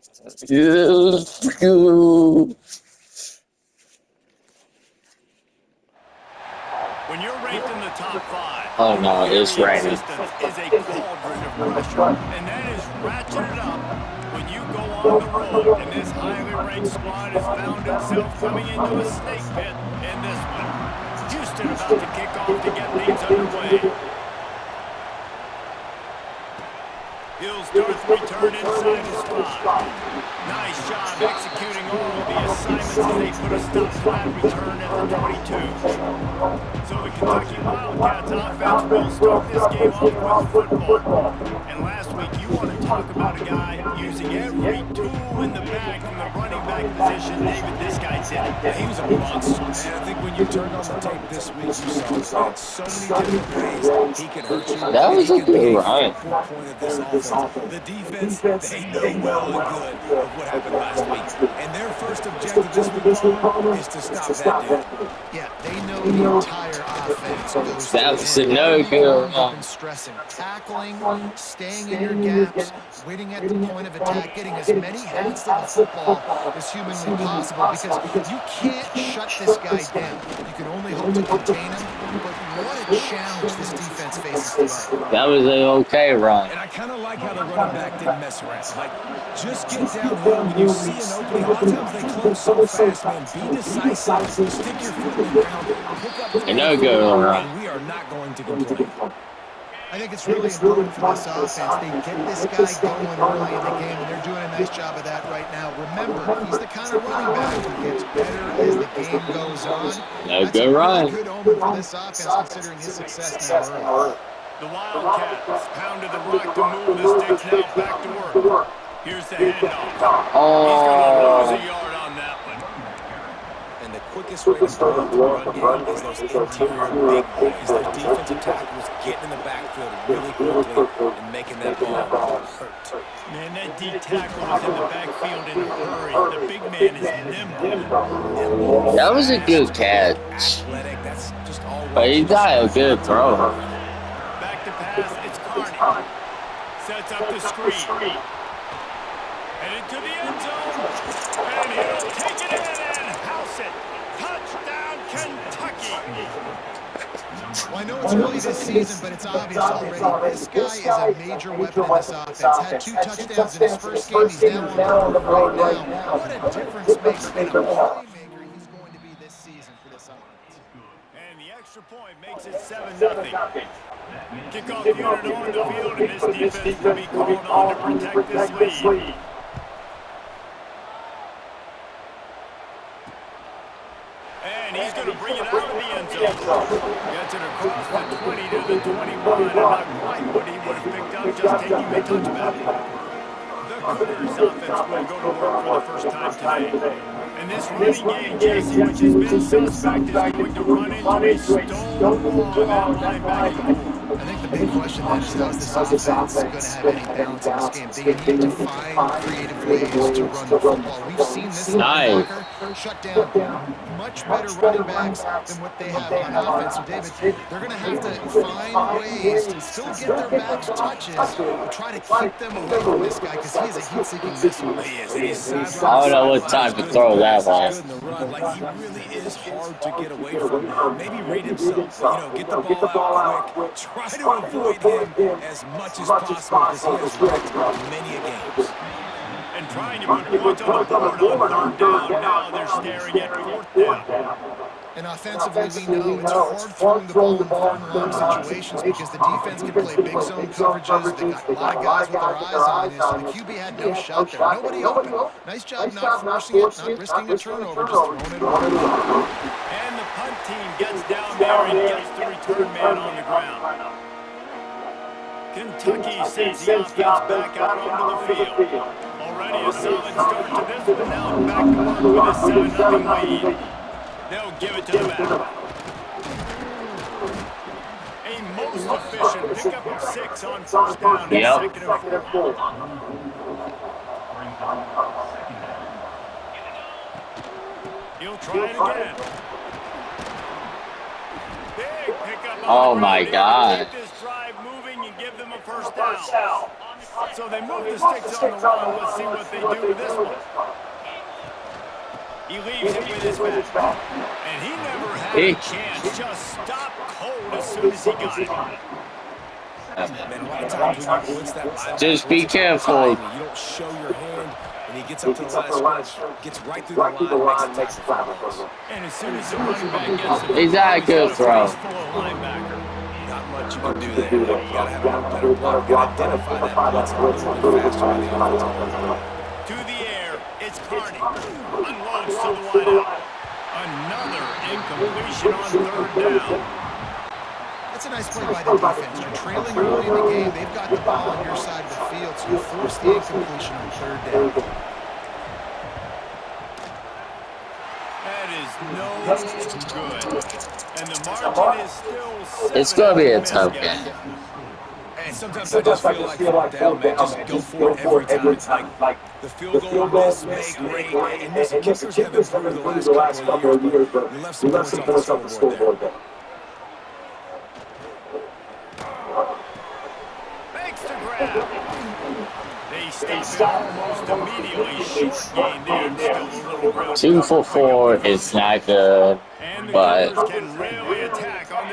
When you're ranked in the top 5, Oh no, it's raining. resistance is a cauldron of pressure, and that is ratcheted up when you go on the road. And this highly ranked squad has found itself coming into a snake pit in this one. Houston about to kick off to get things underway. He'll start the return inside his 5. Nice job executing all of the assignments as they put a stop to that return at the 22. So the Kentucky Wildcats offense will start this game off with the football. And last week, you want to talk about a guy using every tool in the bag from the running back position. David, this guy did it. He was a monster. And I think when you turned on the tape this week, you saw in so many different ways he could hurt you. That was a good run. Point of this offense. The defense, they know well and good of what happened last week. And their first objective this week, Palmer, is to stop that dude. Yeah, they know the entire offense goes That was a no good run. Stressing, tackling, staying in your gaps, waiting at the point of attack, getting as many hands to the football as humanly possible, because you can't shut this guy down. You can only hope to contain him, but what a challenge this defense faces today. That was an okay run. And I kind of like how the running back didn't mess around. Like, just get downhill when you see an opening. A lot of times they close so fast, man. Be decisive. Stick your foot in the ground. Pick up the No good run. We are not going to complain. I think it's really important for this offense. They get this guy going early in the game, and they're doing a nice job of that right now. Remember, he's the kind of running back who gets better as the game goes on. No good run. That's a really good omen for this offense, considering his success now early. The Wildcats pounded the rock to move the sticks, now back to work. Here's the handoff. He's going to lose a yard on that one. And the quickest way to blow up the run game is those interior big boys, those defensive tackles getting in the backfield really quickly and making that ball hurt. Man, that D tackle is in the backfield in a hurry. The big man is nimble. That was a good catch. Athletic, that's just all. But he got a good throw. Back to pass, it's Carney. Sets up the screen. Headed to the end zone. And he'll take it in and house it. Touchdown, Kentucky. Well, I know it's early this season, but it's obvious already. This guy is a major weapon in this offense. Had 2 touchdowns in his first game. He's now on the road right now. What a difference maker and a playmaker he's going to be this season for this offense. And the extra point makes it 7-0. Kickoff unit on the field, and this defense will be called on to protect this lead. And he's going to bring it out of the end zone. Gets it across the 20 to the 21, and not quite what he would have picked up just taking the touchback. The Cougars offense will go to work for the first time today. And this running game, Jesse, which has been suspect, is going to run into a stone wall of that linebacking. I think the big question then is, how's this offense going to have any balance in this game? They need to find creative ways to run the football. We've seen this linebacker shut down much better running backs than what they have on offense. So, David, they're going to have to find ways to still get their backs touches, but try to keep them away from this guy, because he is a heat-seeking missile. I don't know what time to throw that one. Like, he really is hard to get away from. Maybe read himself, get the ball out quick, try to avoid him as much as possible, because he has wrecked many games. And trying to put points on the board on 3rd down. Now they're staring at 4th down. And offensively, we know it's hard throwing the ball in 3rd and long situations, because the defense can play big zone coverages. They got a lot of guys with their eyes on this, so the QB had no shot there. Nobody open. Nice job not forcing it, not risking a turnover, just throwing it over. And the punt team gets down there and gets the return man on the ground. Kentucky sends the offense back out onto the field. Already a solid start to this one. Now back to work with a 7-0 lead. They'll give it to the back. A most efficient pickup of 6 on 1st down. Yep. 2nd and 4. He'll try it again. Big pickup. Oh my God. Keep this drive moving and give them a 1st down. So they move the sticks on the run. Let's see what they do with this one. He leaves it with his back. And he never had a chance. Just stopped cold as soon as he got it. Man, a lot of times when you blitz that linebacker, just be careful. you don't show your hand, and he gets up to the line of scrimmage, gets right through the line, makes a tackle for a loss. And as soon as the running back gets the He's not a good throw. Not much you can do there. You got to have a better block. You got to identify that blitz a little bit faster by the offensive line. To the air, it's Carney. Unloads to the wideout. Another incompletion on third down. That's a nice play by the defense. You're trailing early in the game. They've got the ball on your side of the field, so you force the incompletion on third down. That is no good. And the margin is still It's going to be a tough game. And sometimes I just feel like fourth down, man, just go for it every time. It's like the field goal miss, make great. And listen, kickers have improved the last couple of years, but we left some points off the scoreboard there. They stop almost immediately. Short gain there. Still a little ground. 2 for 4 is not good, but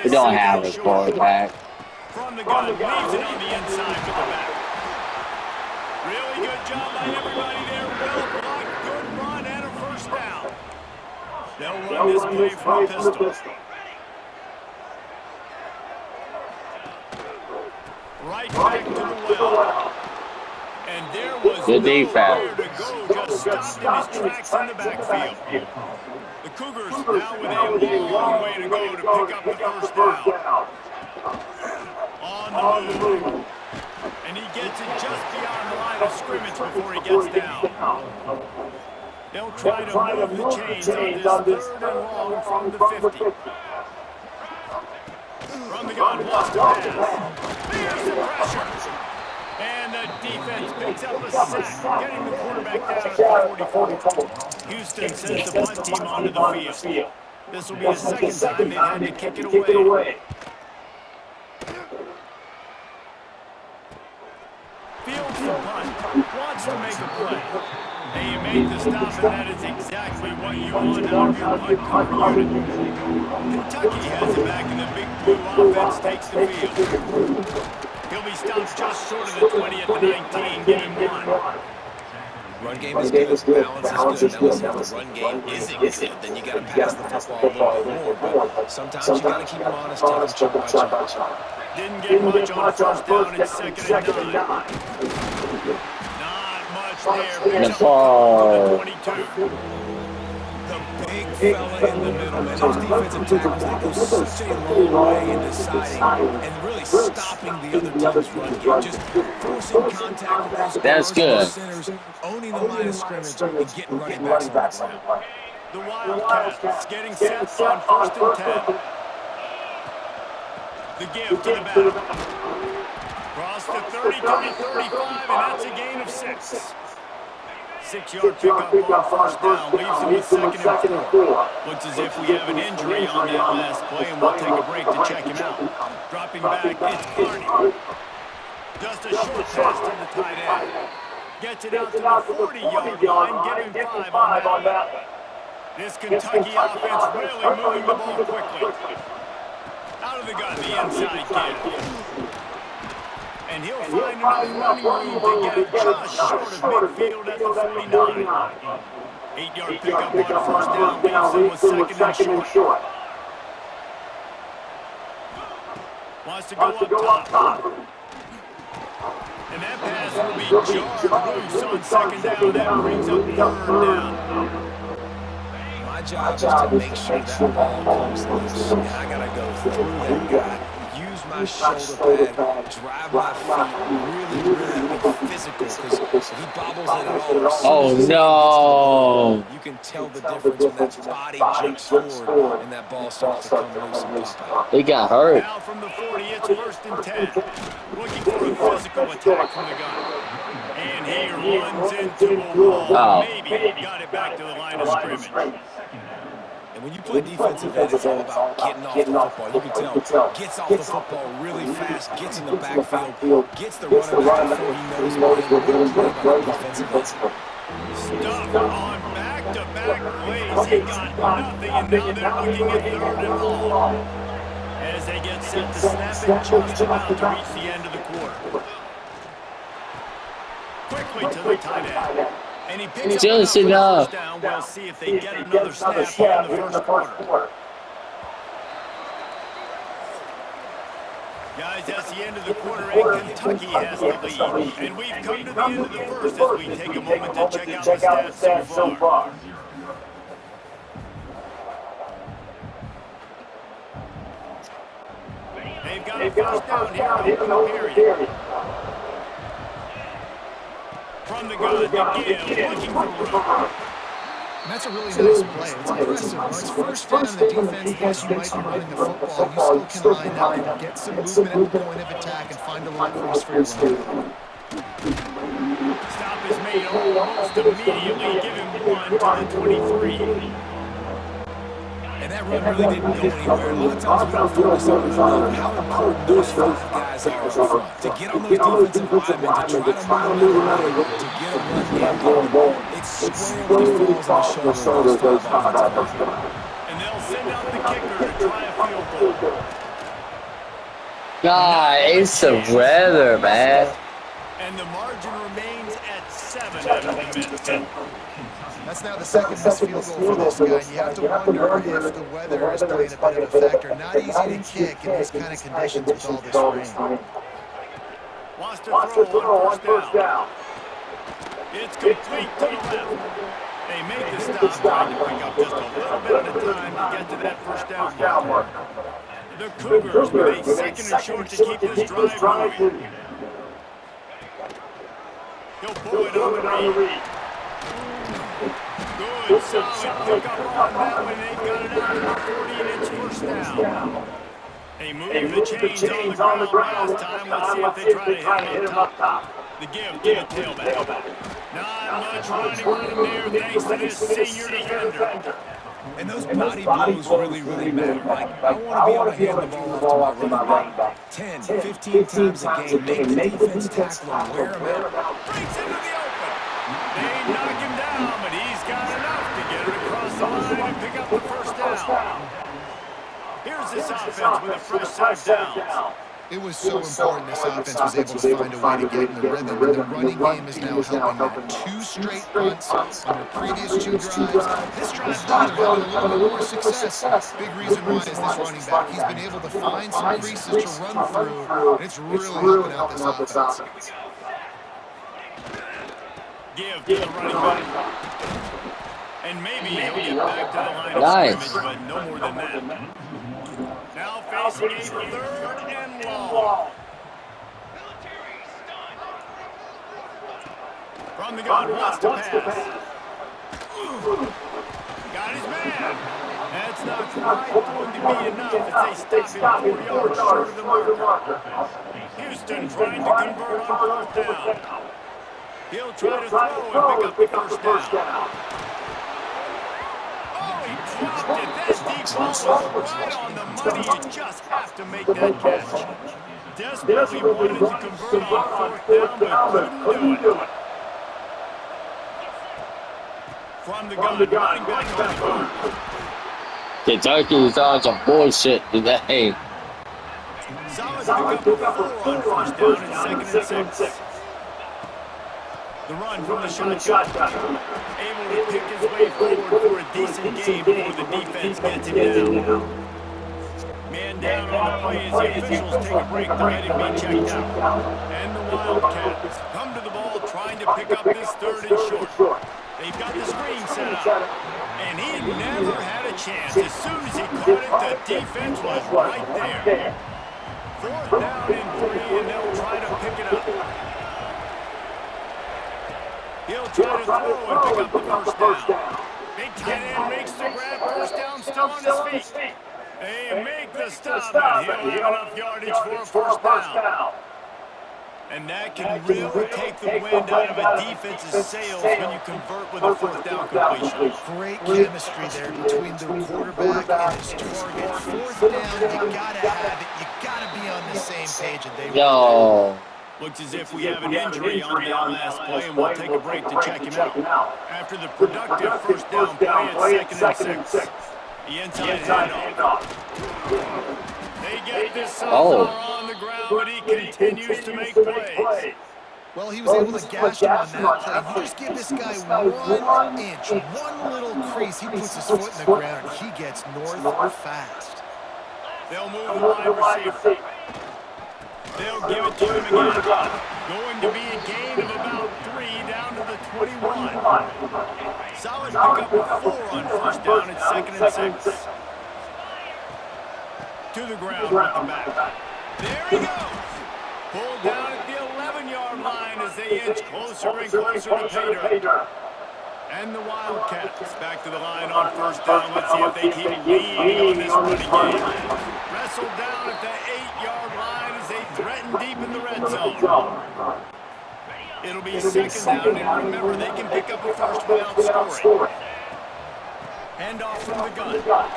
we don't have a quarterback. From the gun, leaves it on the inside with the back. Really good job by everybody there. Well blocked, good run, and a first down. They'll run this play from a pistol. Right back to the well. And there was good nowhere defense. to go, just stopped in his tracks in the backfield. The Cougars now with a long way to go to pick up the first down. On the move. And he gets it just beyond the line of scrimmage before he gets down. They'll try to move the chains on this third and long from the 50. From the gun, wants to pass. There's the pressure. And the defense picks up a sack, getting the quarterback down at the 44. Houston sends the punt team onto the field. This will be the second time they've had to kick it away. Fields the punt, wants to make a play. And you make the stop, and that is exactly what you want out of your punt cover unit. Kentucky has it back, and the big blue offense takes the field. He'll be stopped just short of the 20 at the 19, game one. Run game is good, balance is good. Now listen, if the run game isn't good, then you got to pass the football a little bit more. But sometimes you got to keep them honest, take them chunk by chunk. Didn't get much on first down. It's second and 9. Not much there. The ball. 22. The big fella in the middle, man. Those defensive tackles, they go such a long way in deciding and really stopping the other team's run game. Just forcing contact with those That's good. centers, owning the line of scrimmage, and getting running backs on the ground. The Wildcats getting set on first and 10. The give to the back. Cross to 30 to the 35, and that's a gain of 6. 6-yard pickup on first down, leaves him with second and 4. Looks as if we have an injury on that last play, and we'll take a break to check him out. Dropping back, it's Carney. Just a short pass to the tight end. Gets it out to the 40-yard line, giving 5 on that. This Kentucky offense really moving the ball quickly. Out of the gun, the inside kid. And he'll find enough running room to get it just short of midfield at the 49. 8-yard pickup on first down, leaves him with second and short. Wants to go up top. And that pass will be jarred loose on second down. That brings up third down. My job is to make sure that ball comes loose. And I got to go through that guy. Use my shoulder pad, drive my feet, really be physical, because if he bobbles it at all, no! You can tell the difference when that body jumps forward and that ball starts to come loose and pop out. He got hurt. Now from the 40, it's first and 10. Looking for a physical attack from the gun. And he runs into a wall. Maybe got it back to the line of scrimmage. And when you play defensive end, it's all about getting off the football. You can tell, gets off the football really fast, gets in the backfield, gets the running back before he knows him. And what a play by the defensive end. Stuffed on back-to-back plays. He got nothing, and now they're looking at 3rd and long. As they get set to snap it just about to reach the end of the quarter. Quickly to the tight end. And he picks up Just enough enough. first down. We'll see if they get another snap here in the first quarter. Guys, that's the end of the quarter, and Kentucky has the lead. And we've come to the end of the first as we take a moment to check out the stats so far. They've got a first down here in the period. From the gun, McGill looking for room. And that's a really nice play. It's impressive. Well, it's first down on the defense. Yes, you might be running the football. You still can line up and get some movement at the point of attack and find a little crease for your running. Stop is made almost immediately, giving 1 to the 23. And that run really didn't go anywhere. A lot of times we don't focus on how important those 5 guys are up front. To get on those defensive linemen, to try to move them out of the way, to get a run game going. It's squarely falls on the shoulder of those 5 offensive linemen. And they'll send out the kicker to try a field goal. God, it's the weather, man. And the margin remains at 7 after the minute. That's now the second missed field goal for this guy. And you have to wonder if the weather is playing a bit of a factor. Not easy to kick in these kind of conditions with all this rain. Wants to throw on first down. It's complete to the left. They make the stop, trying to pick up just a little bit at a time to get to that first down mark. The Cougars with a second and short to keep this drive moving. He'll pull it on the read. Good, solid pick up on that one. They've got it out to the 40, and it's first down. They moved the chains on the ground last time. Let's see if they try to hit him up top. The give to the tailback. Not much running room there thanks to this senior defender. And those body blows really matter. Like, I want to be able to hand the ball off to my running back 10, 15 times a game. Make the defense tackle him, wear him out. Breaks into the open. They knock him down, but he's got enough to get it across the line and pick up the first down. Here's this offense with a fresh set of downs. It was so important this offense was able to find a way to get in the rhythm, and the running game is now helping that. 2 straight punts on their previous 2 drives. This drive, though, they're having a little bit more success. Big reason why is this running back. He's been able to find some creases to run through, and it's really helping out this offense. Give to the running back. And maybe he'll get back to the line of scrimmage, but no more than that. Now facing a 3rd and long. From the gun, wants to pass. Got his man. That's not quite going to be enough as they stop him 4 yards short of the marker. Houston trying to convert on 4th down. He'll try to throw and pick up the first down. Dropped it. That deep ball was right on the money. You just have to make that catch. Desperately wanted to convert on 4th down, but couldn't do it. From the gun, running back on the guard. Kentucky is on some bullshit today. Solid pick up of 4 on first down and 2nd and 6. The run from the shotgun. Able to pick his way forward for a decent game before the defense gets him down. Man down on the play as the officials take a break to let him be checked out. And the Wildcats come to the ball trying to pick up this 3rd and short. They've got the screen set up. And he never had a chance. As soon as he caught it, the defense was right there. 4th down and 3, and they'll try to pick it up. He'll try to throw and pick up the first down. Big tight end makes the grab. First down, still on his feet. They make the stop, and he'll have enough yardage for a first down. And that can really take the wind out of a defense's sails when you convert with a fourth down completion. Great chemistry there between the quarterback and his target. Fourth down, you gotta have it. You gotta be on the same page, and they Yo. Looks as if we have an injury on that last play, and we'll take a break to check him out. After the productive first down play, it's 2nd and 6. The inside handoff. They get this sophomore on the ground, but he continues to make plays. Well, he was able to gash him on that play. You just give this guy 1 inch, one little crease, he puts his foot in the ground, and he gets north fast. They'll move the wide receiver. They'll give it to him again. Going to be a gain of about 3 down to the 21. Solid pickup of 4 on first down. It's 2nd and 6. To the ground with the back. There he goes. Pulled down at the 11-yard line as they inch closer and closer to pay dirt. And the Wildcats back to the line on first down. Let's see if they keep leading on this running game. Wrestled down at the 8-yard line as they threaten deep in the red zone. It'll be 2nd down, and remember, they can pick up a first without scoring. Handoff from the gun.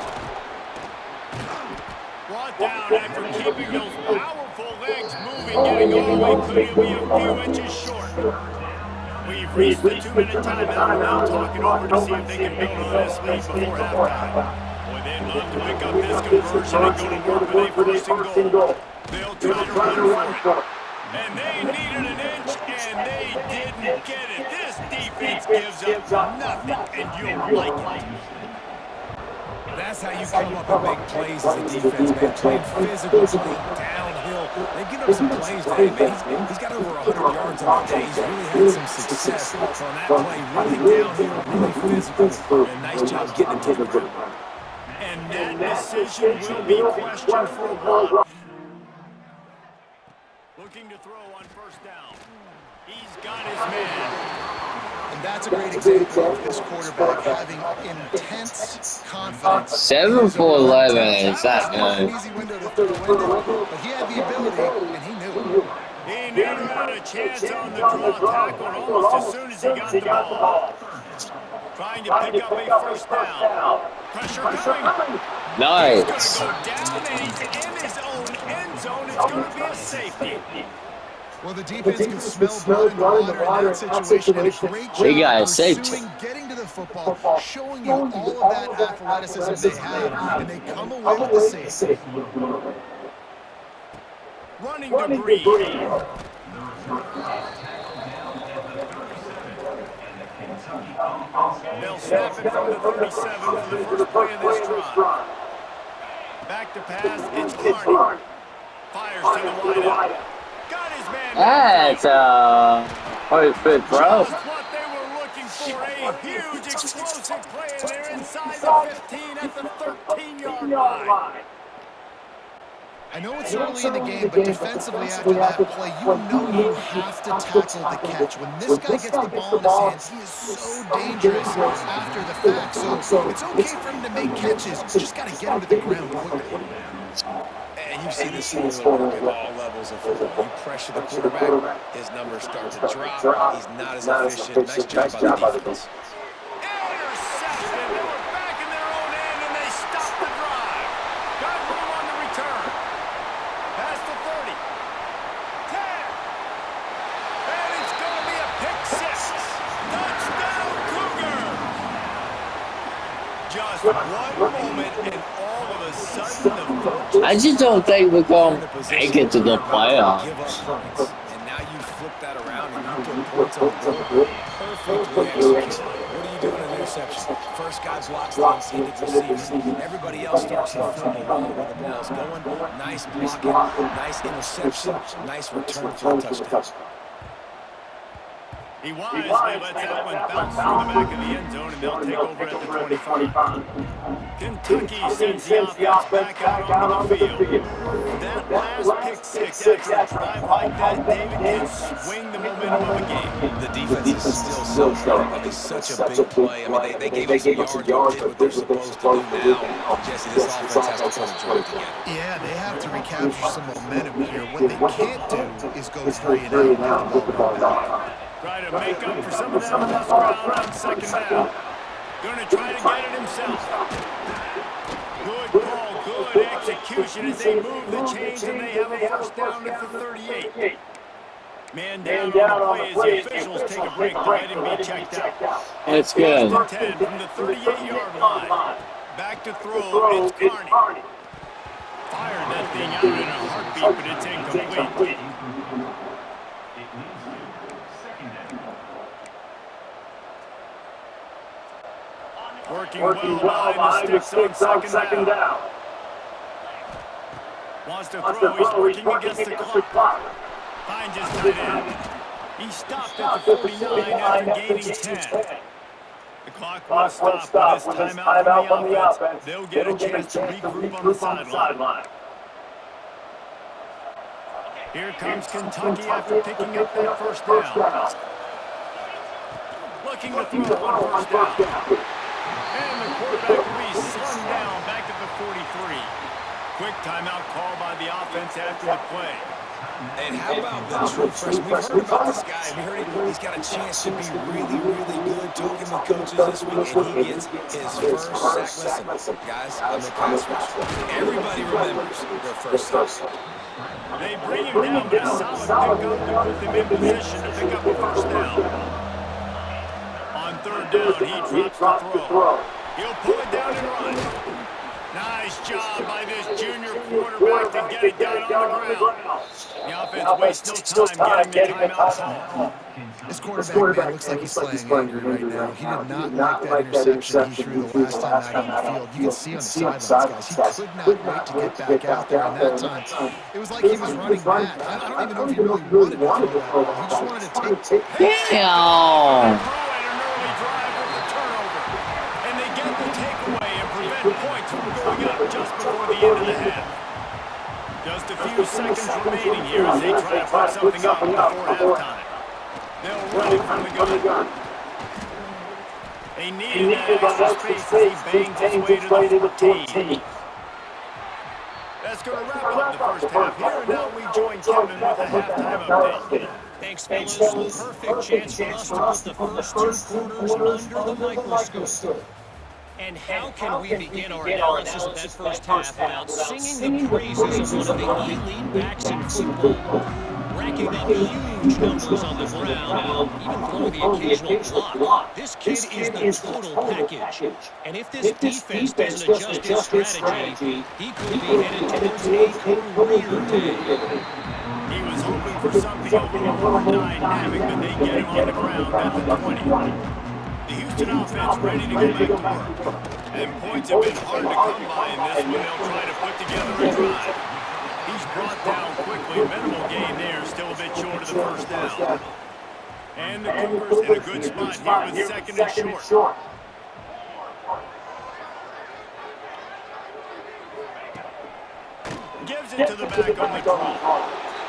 Brought down after keeping those powerful legs moving, getting all the way clear. He'll be a few inches short. We've reached the 2-minute timeout, and now talking over to see if they can build on this lead before halftime. Boy, they'd love to pick up this conversion and go to work with a first and goal. They'll try to run for it. And they needed an inch, and they didn't get it. This defense gives up nothing, and you'll like it. That's how you come up and make plays as a defense, man. Playing physical, playing downhill. They've given up some plays today, man. He's got over 100 yards on the day. He's really had some success on that play. Really downhill, really physical. And a nice job getting it to the ground. And that decision will be questioned for a while. Looking to throw on first down. He's got his man. And that's a great example of this quarterback having intense confidence. 7 for 11 is that An good? easy window to throw into, but he had the ability, and he knew it. He never had a chance on the draw tackle almost as soon as he got the ball. Trying to pick up a first down. Pressure coming. Nice. He's going to go down, and he's in his own end zone. It's going to be a safety. Well, the defense can smell blood in the water in that situation, and a great We got job a safety. pursuing, getting to the football, showing you all of that athleticism they have, and they come away with the safety. Running debris. They'll snap it from the 37 for the first play of this drive. Back to pass, it's Hardy. Fires to the wideout. Got his man. That's perfect, bro. Just what they were looking for, a huge explosive play, and they're inside the 15 at the 13-yard line. I know it's early in the game, but defensively after that play, you know you have to tackle the catch. When this guy gets the ball in his hands, he is so dangerous after the fact. So it's okay for him to make catches. Just got to get him to the ground quickly. And you've seen this formula work at all levels of football. You pressure the quarterback, his numbers start to drop. He's not as efficient. Nice job by the defense. Intercepted. They were back in their own end, and they stopped the drive. Got room on the return. Past the 30. 10. And it's going to be a pick six. Touchdown, Cougars. Just one moment, and all of a sudden, the I just don't think we're going to make it to the playoffs. Give up points. And now you flip that around and you put points on the board. Perfectly executed. What are you doing in an interception? First guy blocks the intended receiver. Everybody else starts to fill the wall where the ball's going. Nice blocking, nice interception, nice return for a touchdown. He wisely lets that one bounce through the back of the end zone, and they'll take over at the 25. Kentucky sends the offense back out onto the field. That last pick six after a drive like that, David, can swing the momentum of a game. The defense is still celebrating. I mean, such a big play. I mean, they gave up some yards, but did what they're supposed to do now. Jesse, this offense has to put a drive together. Yeah, they have to recapture some momentum here. What they can't do is go 3-and-out and let the ball run back. Try to make up for some of that lost ground on second down. Going to try to get it himself. Good call, good execution as they move the chains, and they have a first down at the 38. Man down on the play as the officials take a break to let him be checked out. It's good. 10 from the 38-yard line. Back to throw, it's Carney. Fired that thing out in a heartbeat, but it's incomplete. Working well behind the sticks on second down. Wants to throw, he's working against the clock. Finds his tight end. He stopped at the 49 after gaining 10. The clock will stop with this timeout from the offense. They'll get a chance to regroup on the sideline. Here comes Kentucky after picking up that first down. Looking to throw on first down. And the quarterback will be slung down back at the 43. Quick timeout call by the offense after the play. And how about the true freshman? We've heard about this guy. We heard he's got a chance to be really, really good. Talking with coaches this week, and he gets his first sack. Listen, guys, I'm a pass rusher. Everybody remembers their first sack. They bring him down, but a solid pickup to put them in position to pick up a first down. On third down, he drops the throw. He'll pull it down and run. Nice job by this junior quarterback to get it down on the ground. The offense wastes no time getting the timeout. This quarterback, man, looks like he's playing angry right now. He did not like that interception he threw the last time out on the field. You can see on the sidelines, guys, he could not wait to get back out there. And that time, it was like he was running back. I don't even know if he really wanted to throw that ball. He just wanted to take it. Damn. Points from going up just before the end of the half. Just a few seconds remaining here as they try to put something up before halftime. They'll run it from the gun. They needed that extra space as he bangs his way to the 14. That's going to wrap up the first half here, and now we join Kevin with a halftime update. Thanks, fellas. Perfect chance for us to put the first two quarters under the microscope. And how can we begin our analysis of that first half without singing the praises of one of the elite backs in football, racking up huge numbers on the ground and even throwing the occasional block? This kid is the total package. And if this defense doesn't adjust its strategy, he could be headed towards a career day. He was hoping for something a little more dynamic, but they get him on the ground at the 20. The Houston offense ready to go back to work. And points have been hard to come by in this one. They'll try to put together a drive. He's brought down quickly. Minimal gain there. Still a bit short of the first down. And the Cougars in a good spot here with second and short. Gives it to the back on the draw.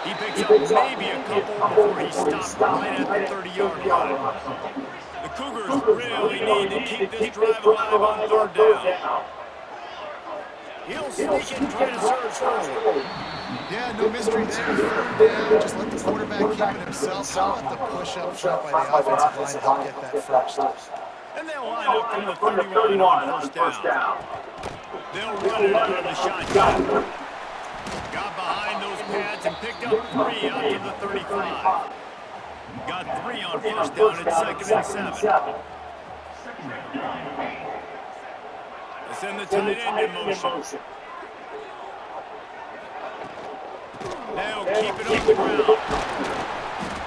He picks up maybe a couple before he stops right at the 30-yard line. The Cougars really need to keep this drive alive on third down. He'll sneak and try to surge forward. Yeah, no mystery there. Third down, just let the quarterback keep it himself. How about the push-up shot by the offensive line to help get that first? And they'll line up from the 31 on first down. They'll run it out of the shotgun. Got behind those pads and picked up 3 out to the 35. Got 3 on first down at second and 7. They send the tight end in motion. They'll keep it on the ground.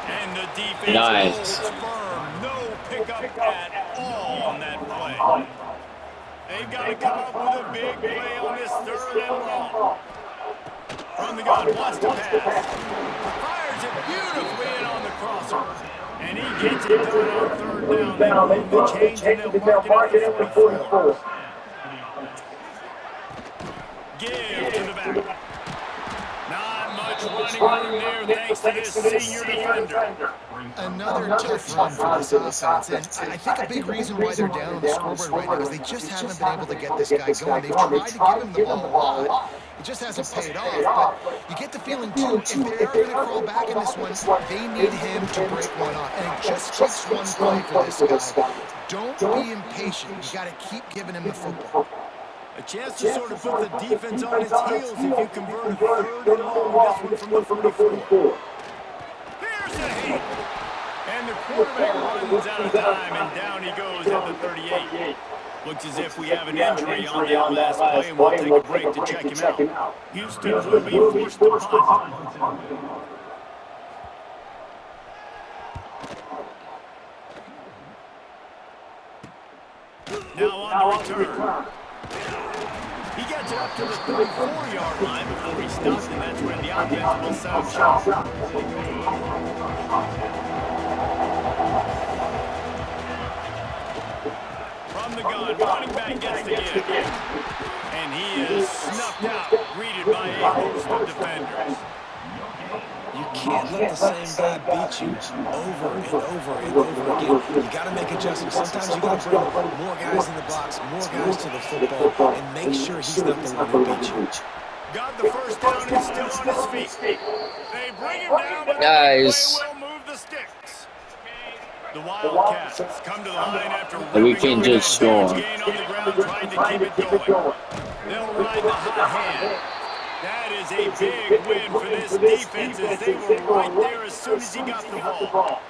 And the defense holds firm. No pickup at all on that play. They've got to come up with a big play on this third and long. From the gun, wants to pass. Fires it beautifully in on the crosser. And he gets it done on third down. They move the chains and they'll mark it at the 44. Give to the back. Not much running room there thanks to this senior defender. Another tough run for this offense, and I think a big reason why they're down on the scoreboard right now is they just haven't been able to get this guy going. They've tried to give him the ball a lot. It just hasn't paid off, but you get the feeling, too, if they are going to crawl back in this one, they need him to break one off, and it just takes one play for this guy. Don't be impatient. You got to keep giving him the football. A chance to sort of put the defense on its heels if you convert a third and long. This one from the 44. There's a hit. And the quarterback runs out of time, and down he goes at the 38. Looks as if we have an injury on that last play, and we'll take a break to check him out. Houston will be forced to punt. Now on the return. He gets it up to the 34-yard line before he stops, and that's where the offense will set up shop. From the gun, running back gets the give. And he is snuffed out, greeted by a host of defenders. You can't let the same guy beat you over and over and over again. You got to make adjustments. Sometimes you got to bring more guys in the box, more guys to the football, and make sure he's not the one who beat you. Got the first down and still on his feet. They bring him down, but Guys, they will move the sticks. The Wildcats come to the line after we can just score. gain on the ground, trying to keep it going. They'll ride the hot hand. That is a big win for this defense as they were right there as soon as he got the ball.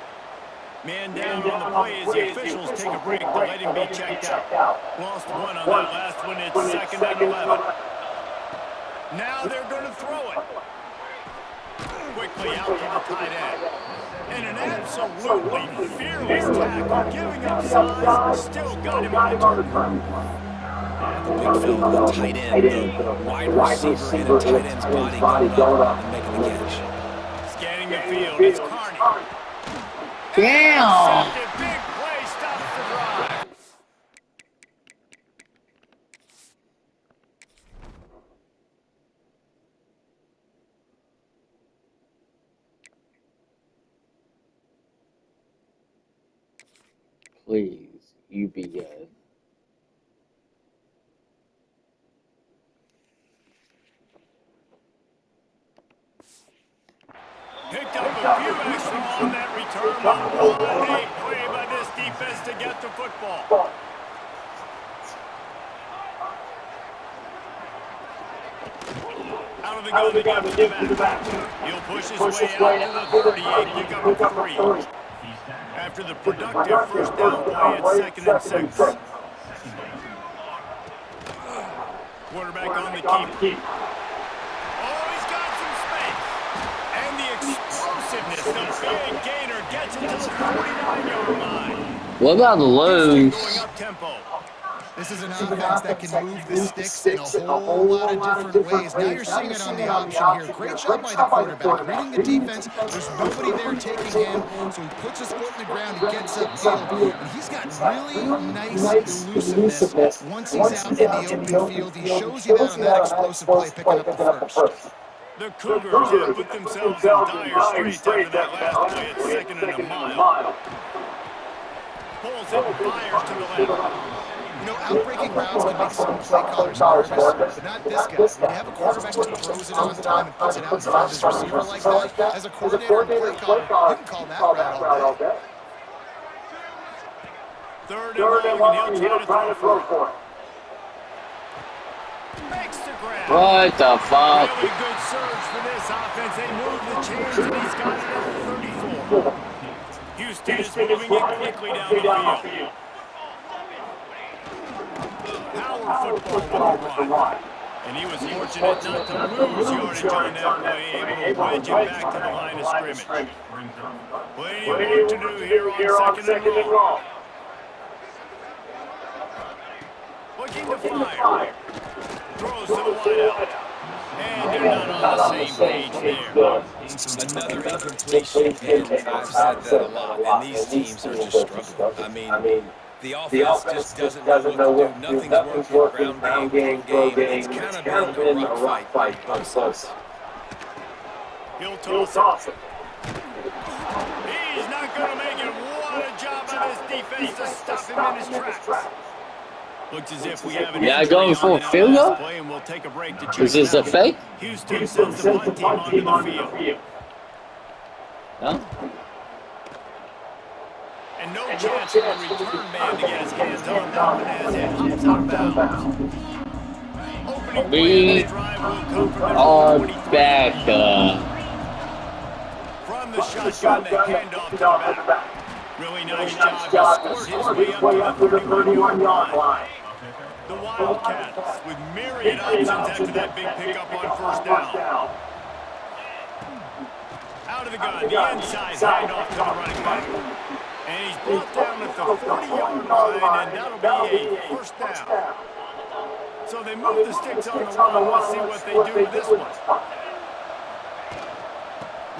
Man down on the play as the officials take a break to let him be checked out. Lost one on that last one. It's 2nd and 11. Now they're going to throw it. Quickly out to the tight end. And an absolutely fearless tackle, giving up size, still got him on the turn. The big fella, the tight end, the wide receiver in a tight end's body going up and making the catch. Scanning the field, it's Carney. Damn! Big play stops the drive. Please, you be good. Picked up a few extra on that return, but what a play by this defense to get the football. Out of the gun, they got to the back. He'll push his way out to the 38, pick up a 3. After the productive first down play, it's 2nd and 6. Quarterback on the keep. Oh, he's got some space. And the explosiveness, the big gainer gets it to the 49-yard line. What about the lows? Going up tempo. This is an offense that can move the sticks in a whole lot of different ways. Now you're seeing it on the option here. Great job by the quarterback. Reading the defense, there's nobody there taking him, so he puts his foot in the ground, he gets upfield, and he's got really nice elusiveness once he's out in the open field. He shows you that on that explosive play, picking up the first. The Cougars have put themselves in dire straits after that last play. It's 2nd and a mile. Pulls it and fires to the left. You know, out-breaking routes can make some play callers nervous, but not this guy. When you have a quarterback who throws it on time and puts it out in front of his receiver like that, as a coordinator and play caller, you can call that route all day. 3rd and long, and he'll try to throw for it. Makes the grab. What the fuck? Really good surge for this offense. They move the chains, and he's got it at 34. Houston is moving it quickly down the field. Power football with the run. And he was fortunate not to lose yardage on that play, able to wedge it back to the line of scrimmage. Plenty of work to do here on 2nd and long. Looking to fire. Throws to the wideout. And they're not on the same page there. Another incompletion, and I've said that a lot, and these teams are just struggling. I mean, the offense just doesn't know what to do. Nothing's working, ground game, through game. It's kind of been a rock fight on both sides. He'll toss it. He's not going to make it. What a job by this defense to stop him in his tracks. Looks as if we have an injury going for a field goal? play, and we'll take a break to check Is this it a out. fake? Houston sends the punt team onto the field. No? And no chance for the return man to get his hands on that one as it hops out of bounds. Opening play of this drive will come from the Are 23. back. From the shotgun, the handoff to the back. Really nice job to squirt his way up to the 31-yard line. The Wildcats with myriad options after that big pickup on first down. Out of the gun, the inside handoff to the running back. And he's brought down at the 40-yard line, and that'll be a first down. So they move the sticks on the run. Let's see what they do with this one.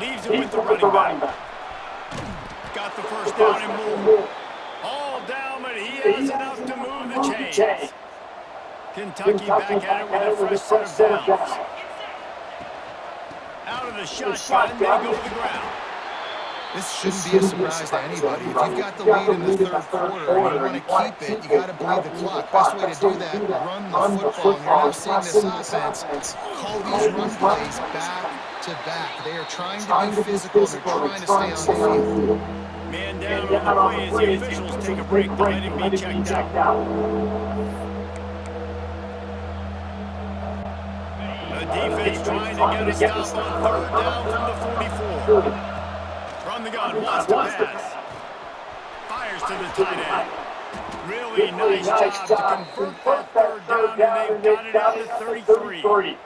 Leaves it with the running back. Got the first down and more. All down, but he has enough to move the chains. Kentucky back at it with a fresh set of downs. Out of the shotgun, they go to the ground. This shouldn't be a surprise to anybody. If you've got the lead in the third quarter and you want to keep it, you got to bleed the clock. Best way to do that, run the football. And you're now seeing this offense call these run plays back to back. They are trying to be physical. They're trying to stay on the field. Man down on the play as the officials take a break to let him be checked out. The defense trying to get a stop on third down from the 44. From the gun, wants to pass. Fires to the tight end. Really nice job to convert that third down, and they've got it out to 33.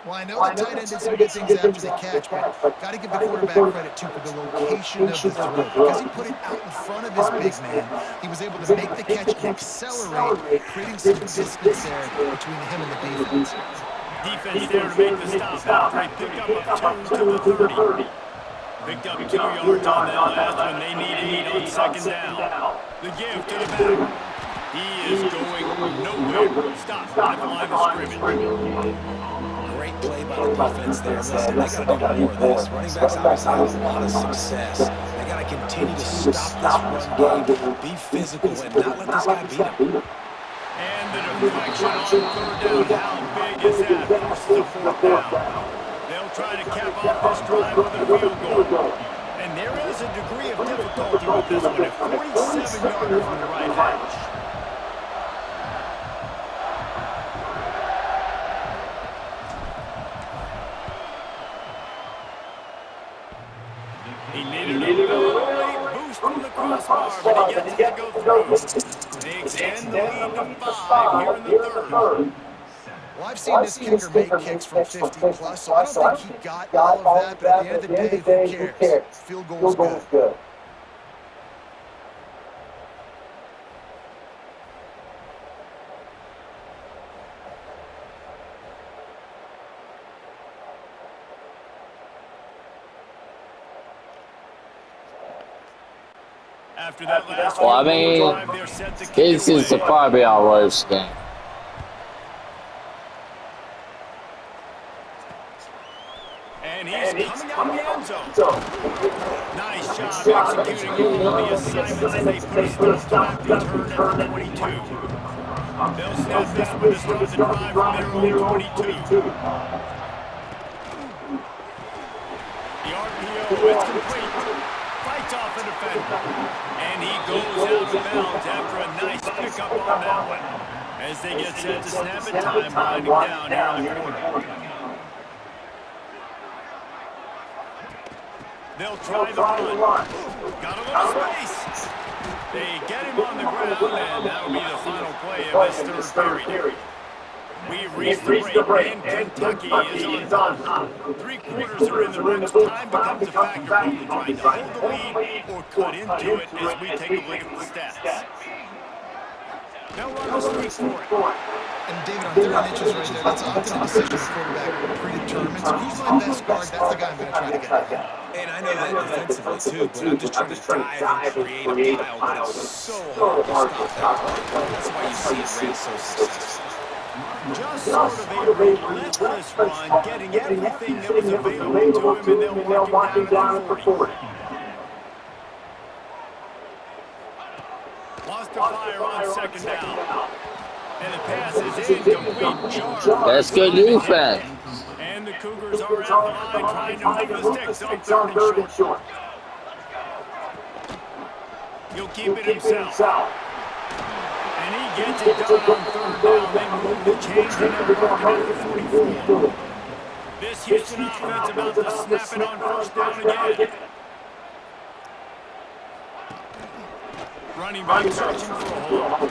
Well, I know the tight end did some good things after the catch, but got to give the quarterback credit, too, for the location of the throw. Because he put it out in front of his big man, he was able to make the catch and accelerate, creating some distance there between him and the defense. Defense there to make the stop after a pickup of 2 to the 30. Picked up 2 yards on that last one. They need 8 on second down. The give to the back. He is going nowhere. Stop at the line of scrimmage. Great play by the defense there. Listen, they got to do more of this. Running backs obviously have a lot of success. They got to continue to stop this run game, be physical, and not let this guy beat them. And the deflection on third down. How big is that versus a fourth down? They'll try to cap off this drive with a field goal. And there is a degree of difficulty with this one. A 47-yarder from the right hash. He needed a little late boost from the crossbar, but he gets it to go through. They extend the lead to 5 here in the third. Well, I've seen this kicker make kicks from 50-plus, so I don't think he got all of that, but at the end of the day, who cares? Field goal's good. After that last Well, I mean, drive, they're set to kick this is probably our worst game. And he's coming out of the end zone. Nice job executing all the assignments as they put a stop to that return at the 22. They'll snap this one to start the drive from their own 22. The RPO is complete. Fights off the defender. And he goes out of bounds after a nice pickup on that one. As they get set to snap it, time winding down here in the corner. They'll try the run. Got a little space. They get him on the ground, and that'll be the final play of this third period. We've reached the break, and Kentucky is on top. 3 quarters are in the books. Time becomes a factor, both in trying to hold the lead or cut into it as we take a look at the stats. They'll run the sneak for it. And David, on 3rd and inches right there, that's often a decision the quarterback predetermines. Who's my best guard? That's the guy I'm going to try to get at. And I know that defensively too, but I'm just trying to dive and create a pile, but it's so hard to stop that play. That's why you see it ran so successful. Just sort of a relentless run, getting everything that was available to him, and they'll mark him down at the 40. Lost the fire on 2nd down. And the pass is incomplete. That's good defense. And the Cougars are at the line trying to move the sticks on 3rd and short. He'll keep it himself. And he gets it done on 3rd down. They move the chains and they're working at the 44. This Houston offense about to snap it on 1st down again. Running back searching for a hole.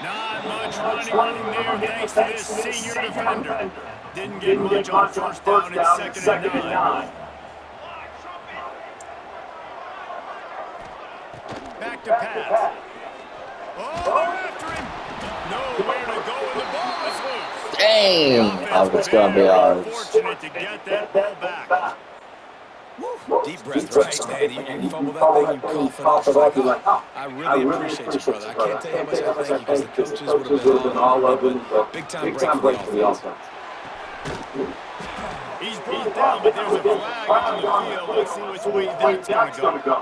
Not much running there thanks to this senior defender. Didn't get much on 1st down. It's 2nd and 9. Back to pass. Oh, they're after him. Nowhere to go, and the ball is loose. Damn, that was going to be ours. Fortunate to get that ball back. Deep breath, right, man? You fumble that thing, you cough it off. You're like, oh, I really appreciate you, brother. I can't tell you how much I thank you because the coaches would have been all over me, but big-time break for the offense. He's brought down, but there's a flag on the field. Let's see which way that's going to go.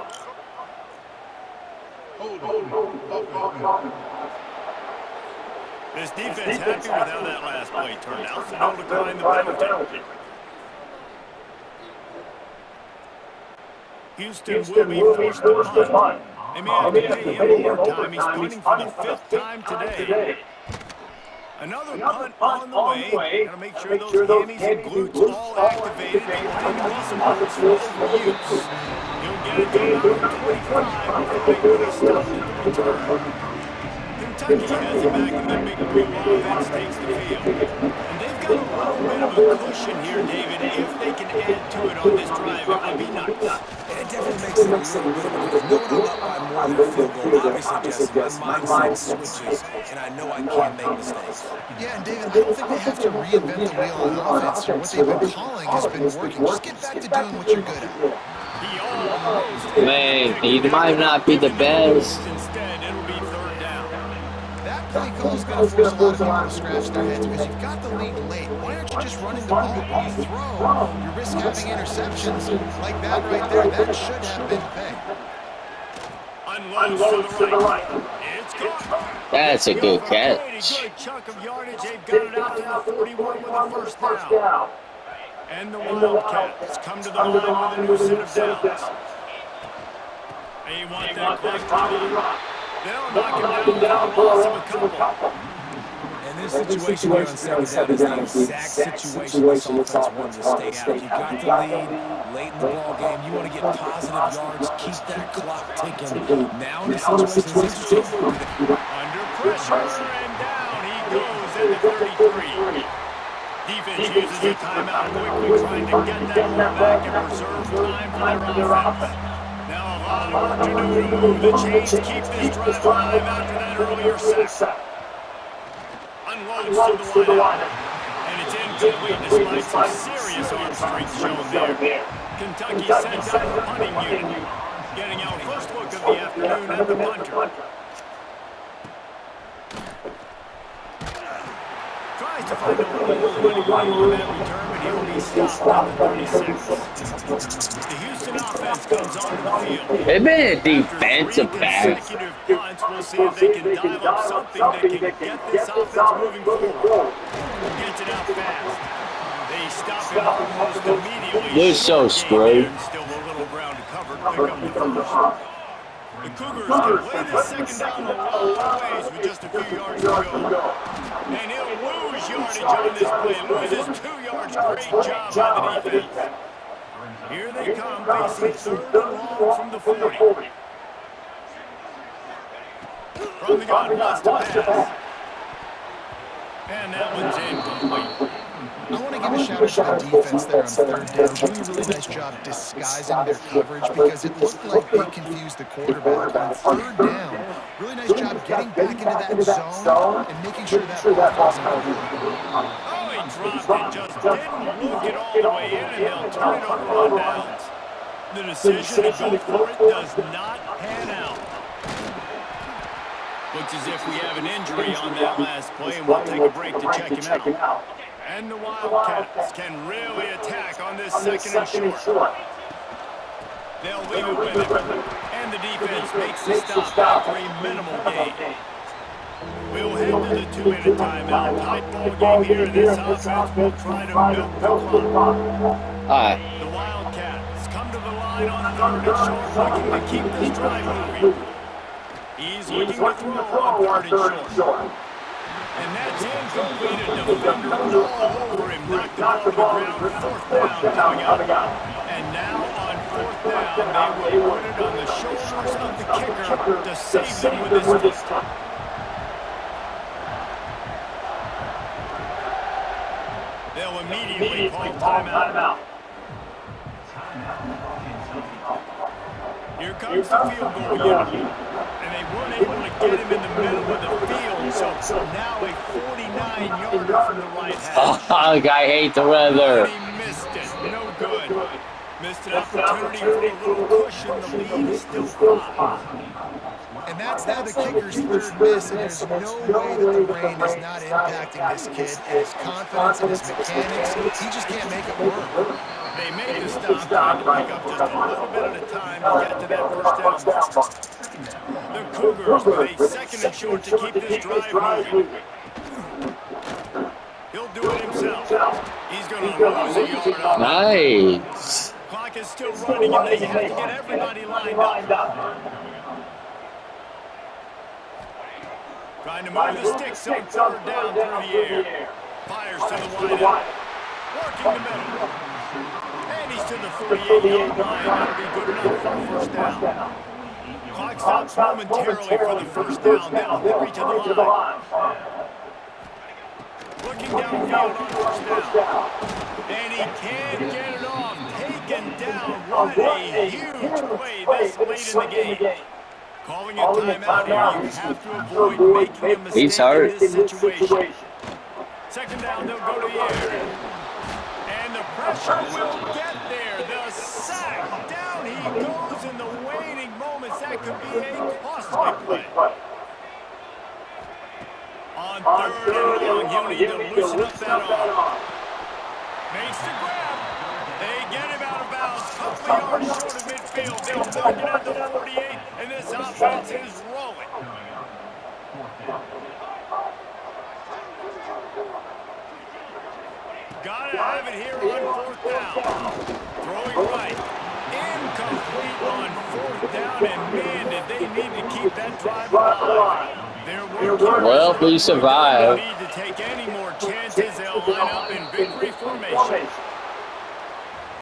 This defense happy with how that last play turned out, so they'll decline the penalty. Houston will be forced to punt. They may have to pay him overtime. He's punting for the 5th time today. Another punt on the way. Gotta make sure those hammies and glutes all activated. The line muscle groups for overuse. He'll get it to about 25 before they put a stop to the return. Kentucky has it back in the big blue. Offense takes the field. And they've got a little bit of a cushion here, David. If they can add to it on this drive, it would be nice. And it definitely makes it a little bit of a difference. Knowing I'm up by more than a field goal, obviously, Jesse, my mindset switches, and I know I can't make mistakes. Yeah, and David, I don't think they have to reinvent the wheel on offense here. What they've been calling has been working. Just get back to doing what you're good at. Man, he might not be the best. Instead, it'll be 3rd down. That play call is going to force a lot of people to scratch their heads because you've got the lead late. Why aren't you just running the ball? When you throw, you risk having interceptions like that right there. That should have been pay. Unloads to the right. It's caught. That's a good catch. Good chunk of yardage. They've got it out to the 41 with a 1st down. And the Wildcats come to the line with a new set of downs. They want that clock to run. They'll knock him down for a loss of a couple. And this situation here on 2nd down is the exact situation this offense wanted to stay out. You got the lead late in the ball game. You want to get positive yards, keep that clock ticking. Now in this situation, it's interesting. Under pressure, and down he goes at the 33. Defense uses a timeout quickly, trying to get that ball back and preserve time for their offense. Now a lot of work to do to move the chains, keep this drive alive after that earlier sack. Unloads to the wide, and it's incomplete despite some serious arm strength shown there. Kentucky sends out the punting unit, getting our first look of the afternoon at the punter. Tries to find a little running room on that return, but he'll be stopped at the 36. The Houston offense comes onto the field. They've been a defensive back. Consecutive punts. We'll see if they can dive up something that can get this offense moving forward. Gets it out fast. They stop it almost immediately. They're so screwed. Still a little ground covered. Pick up the first. The Cougars can play this 2nd down a long ways with just a few yards to go. And he'll lose yardage on this play. Loses 2 yards. Great job by the defense. Here they come, facing 3rd and long from the 40. From the gun, wants to pass. And that one's incomplete. I want to give a shout out to the defense there on third down, doing a really nice job disguising their coverage because it looked like they confused the quarterback on third down. Really nice job getting back into that zone and making sure that ball falls incomplete. Oh, he dropped it, just didn't look it all the way in, and they'll turn it over on downs. The decision to go for it does not pan out. Looks as if we have an injury on that last play, and we'll take a break to check him out. And the Wildcats can really attack on this second and short. They'll leave it with him. And the defense makes the stop after a minimal gain. We'll head to the 2-minute timeout. Tight ball game here. This offense will try to milk the clock. The Wildcats come to the line on third and short, looking to keep this drive moving. He's looking to throw on third and short. And that's incomplete. A defender all over him. Knocked the ball to the ground. Fourth down coming up. And now on fourth down, they will put it on the shoulders of the kicker to save them with his foot. They'll immediately call timeout. Here comes the field goal unit. And they weren't able to get him in the middle of the field, so now a 49-yarder from the right hash. Oh, guy hates the weather. He missed it. No good. Missed an opportunity for a little cushion. The lead is still 5. And that's now the kicker's third miss, and there's no way that the rain is not impacting this kid and his confidence and his mechanics. He just can't make it work. They made the stop, trying to pick up just a little bit at a time to get to that first down. The Cougars with a second and short to keep this drive moving. He'll do it himself. He's going to lose a yard on it. Nice. Clock is still running, and they have to get everybody lined up. Trying to move the sticks on third down through the air. Fires to the wide. Working the middle. And he's to the 48-yard line. That'll be good enough for a first down. Clock stops momentarily for the first down. They'll hurry to the line. Looking downfield on first down. And he can't get it off. Taken down. What a huge play this late in the game. Calling a timeout here. You have to avoid making a mistake in this situation. Second down, they'll go to the air. And the pressure will get there. The sack. Down he goes in the waning moments. That could be a costly play. On third and long, he'll need to loosen up that arm. Makes the grab. They get him out of bounds. Couple yards short of midfield. They'll mark it at the 48, and this offense is rolling. Gotta have it here on fourth down. Throwing right. Incomplete on fourth down, and man, did they need to keep that drive alive. Well, we survived. They don't need to take any more chances.